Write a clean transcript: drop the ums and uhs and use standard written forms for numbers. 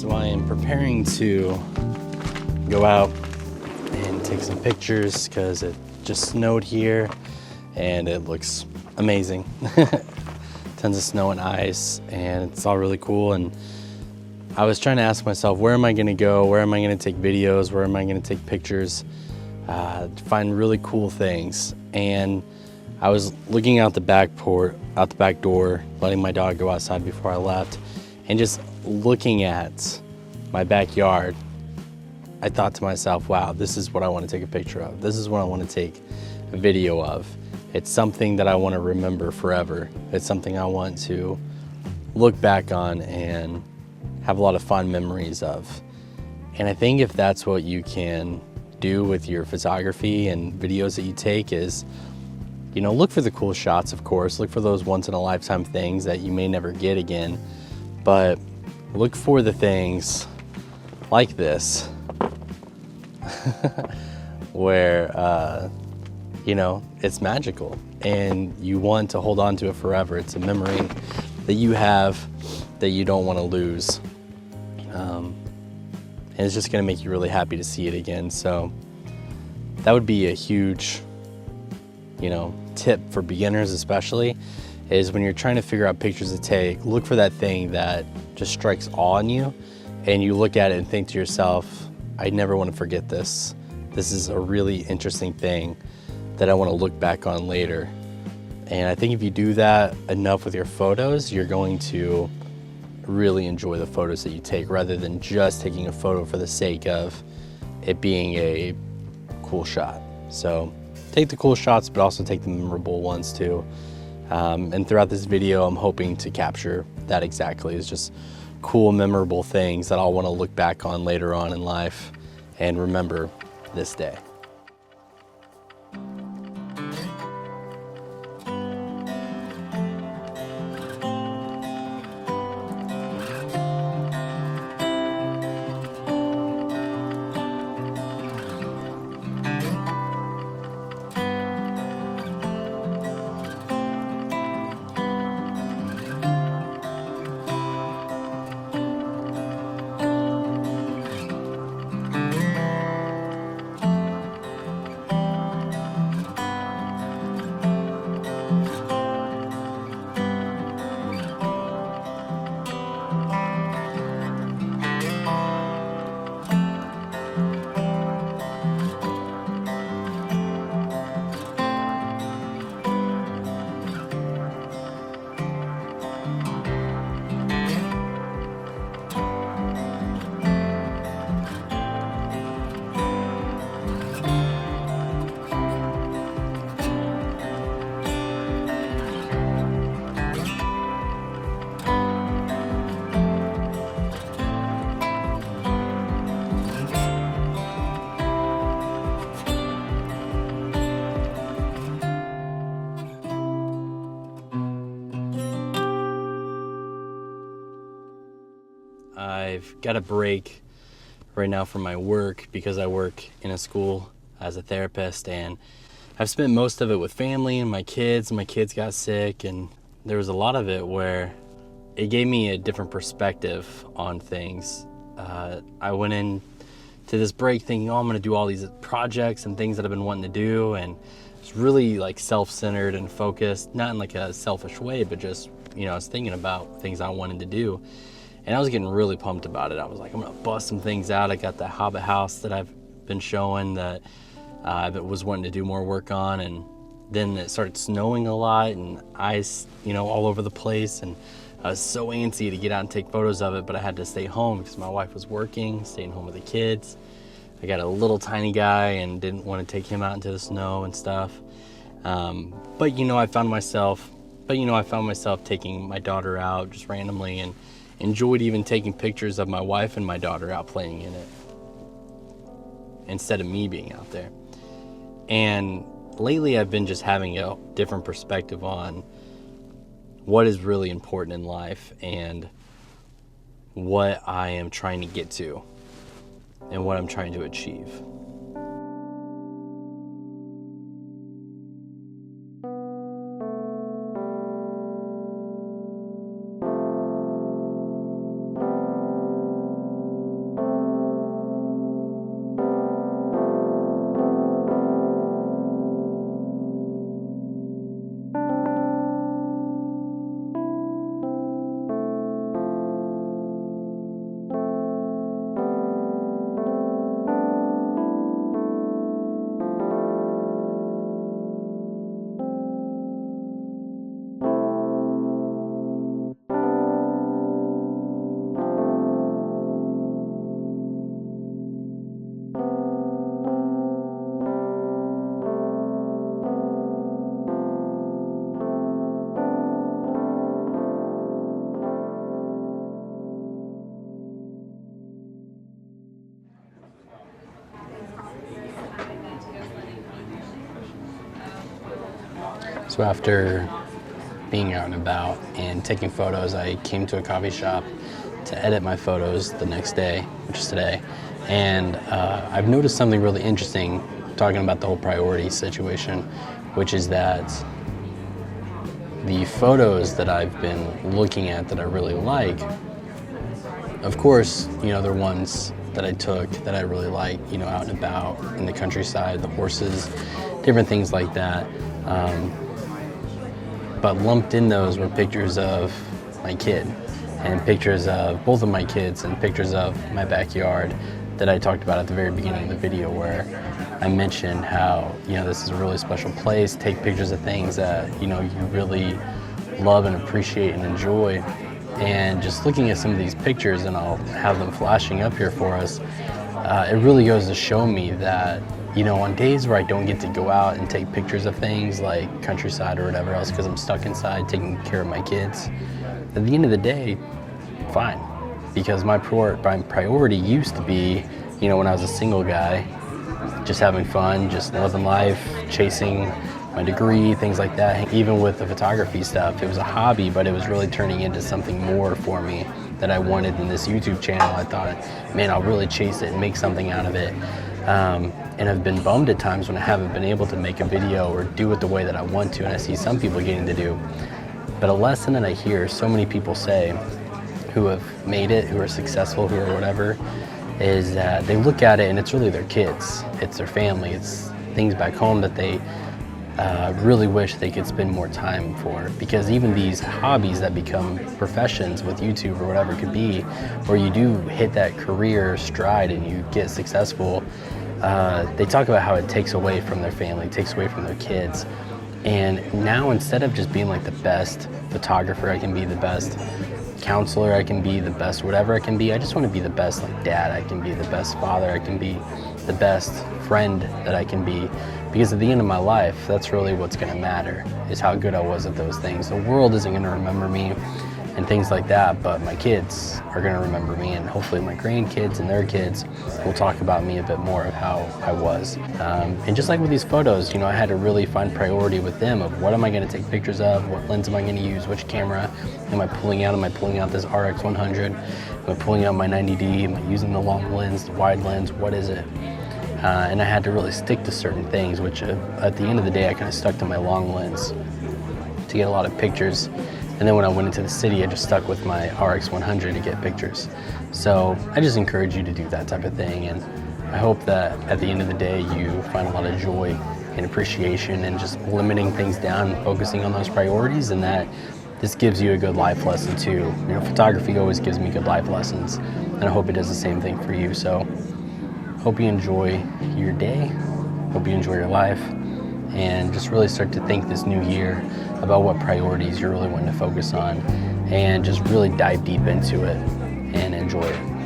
So I am preparing to go out and take some pictures because it just snowed here and it looks amazing. Tons of snow and ice, and it's all really cool. And I was trying to ask myself, where am I gonna go? Where am I gonna take videos? Where am I gonna take pictures? To find really cool things. And I was looking out the back door, letting my dog go outside before I left, and just looking at my backyard. I thought to myself, wow, this is what I want to take a picture of. This is what I want to take a video of. It's something that I want to remember forever. It's something I want to look back on and have a lot of fond memories of. And I think if that's what you can do with your photography and videos that you take is, look for the cool shots, of course. Look for those once in a lifetime things that you may never get again. But look for the things like this where, it's magical and you want to hold on to it forever. It's a memory that you have that you don't want to lose. And it's just going to make you really happy to see it again. So that would be a huge, tip for beginners especially, is when you're trying to figure out pictures to take, look for that thing that just strikes awe in you and you look at it and think to yourself, I never want to forget this. This is a really interesting thing that I want to look back on later. And I think if you do that enough with your photos, you're going to really enjoy the photos that you take rather than just taking a photo for the sake of it being a cool shot. So take the cool shots, but also take the memorable ones too. And throughout this video, I'm hoping to capture that exactly. It's just cool, memorable things that I'll want to look back on later on in life and remember this day. I've got a break right now from my work because I work in a school as a therapist, and I've spent most of it with family and my kids. My kids got sick, and there was a lot of it where it gave me a different perspective on things. I went in to this break thinking, I'm going to do all these projects and things that I've been wanting to do, and it's really like self-centered and focused, not in like a selfish way, but just, I was thinking about things I wanted to do. And I was getting really pumped about it. I was like, I'm gonna bust some things out. I got the Hobbit house that I've been showing that I was wanting to do more work on. And then it started snowing a lot and ice, all over the place. And I was so antsy to get out and take photos of it, but I had to stay home because my wife was working, staying home with the kids. I got a little tiny guy and didn't want to take him out into the snow and stuff. But I found myself taking my daughter out just randomly and enjoyed even taking pictures of my wife and my daughter out playing in it instead of me being out there. And lately I've been just having a different perspective on what is really important in life and what I am trying to get to and what I'm trying to achieve. So after being out and about and taking photos, I came to a coffee shop to edit my photos the next day, which is today. And I've noticed something really interesting talking about the whole priority situation, which is that the photos that I've been looking at that I really like, of course, they're ones that I took that I really like, out and about in the countryside, the horses, different things like that. But lumped in those were pictures of my kid and pictures of both of my kids and pictures of my backyard that I talked about at the very beginning of the video, where I mentioned how, this is a really special place. Take pictures of things that, you really love and appreciate and enjoy. And just looking at some of these pictures, and I'll have them flashing up here for us, it really goes to show me that, on days where I don't get to go out and take pictures of things like countryside or whatever else because I'm stuck inside taking care of my kids, at the end of the day, fine. Because my priority used to be, when I was a single guy, just having fun, just living life, chasing my degree, things like that. Even with the photography stuff, it was a hobby, but it was really turning into something more for me that I wanted in this YouTube channel. I thought, man, I'll really chase it and make something out of it. And I've been bummed at times when I haven't been able to make a video or do it the way that I want to, and I see some people getting to do. But a lesson that I hear so many people say who have made it, who are successful, who are whatever, is that they look at it and it's really their kids, it's their family, it's things back home that they really wish they could spend more time for. Because even these hobbies that become professions with YouTube or whatever it could be, where you do hit that career stride and you get successful, they talk about how it takes away from their family, it takes away from their kids. And now, instead of just being like the best photographer I can be, the best counselor I can be, the best whatever I can be, I just want to be the best like dad I can be, the best father I can be, the best friend that I can be. Because at the end of my life, that's really what's going to matter, is how good I was at those things. The world isn't going to remember me and things like that, but my kids are going to remember me, and hopefully my grandkids and their kids will talk about me a bit more of how I was. And just like with these photos, I had to really find priority with them of what am I going to take pictures of, what lens am I going to use, which camera am I pulling out? Am I pulling out this RX100? Am I pulling out my 90D? Am I using the long lens, the wide lens? What is it? And I had to really stick to certain things, which at the end of the day, I kind of stuck to my long lens to get a lot of pictures. And then when I went into the city, I just stuck with my RX100 to get pictures. So I just encourage you to do that type of thing. And I hope that at the end of the day, you find a lot of joy and appreciation and just limiting things down and focusing on those priorities, and that this gives you a good life lesson too. Photography always gives me good life lessons, and I hope it does the same thing for you. So hope you enjoy your day, hope you enjoy your life, and just really start to think this new year about what priorities you're really wanting to focus on, and just really dive deep into it and enjoy it.